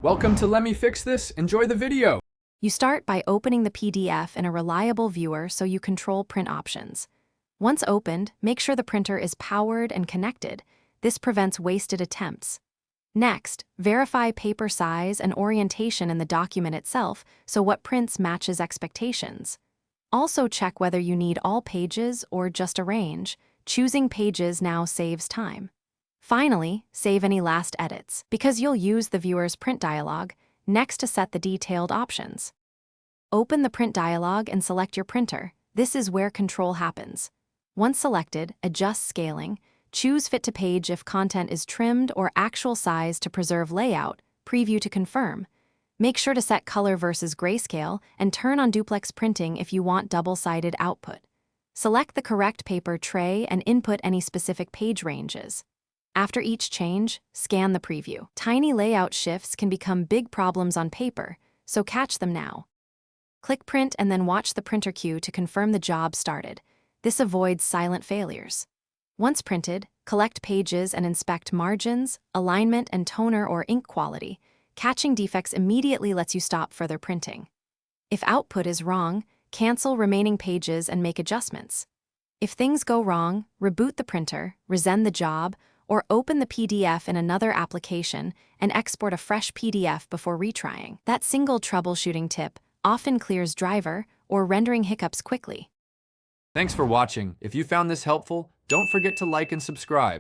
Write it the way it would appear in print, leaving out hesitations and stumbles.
Welcome to Let Me Fix This. Enjoy the video. You start by opening the PDF in a reliable viewer so you control print options. Once opened, make sure the printer is powered and connected. This prevents wasted attempts. Next, verify paper size and orientation in the document itself so what prints matches expectations. Also check whether you need all pages or just a range. Choosing pages now saves time. Finally, save any last edits, because you'll use the viewer's print dialog next to set the detailed options. Open the print dialog and select your printer. This is where control happens. Once selected, adjust scaling, choose fit to page if content is trimmed or actual size to preserve layout, preview to confirm. Make sure to set color versus grayscale and turn on duplex printing if you want double-sided output. Select the correct paper tray and input any specific page ranges. After each change, scan the preview. Tiny layout shifts can become big problems on paper, so catch them now. Click Print and then watch the printer queue to confirm the job started. This avoids silent failures. Once printed, collect pages and inspect margins, alignment, and toner or ink quality. Catching defects immediately lets you stop further printing. If output is wrong, cancel remaining pages and make adjustments. If things go wrong, reboot the printer, resend the job, or open the PDF in another application and export a fresh PDF before retrying. That single troubleshooting tip often clears driver or rendering hiccups quickly. Thanks for watching. If you found this helpful, don't forget to like and subscribe.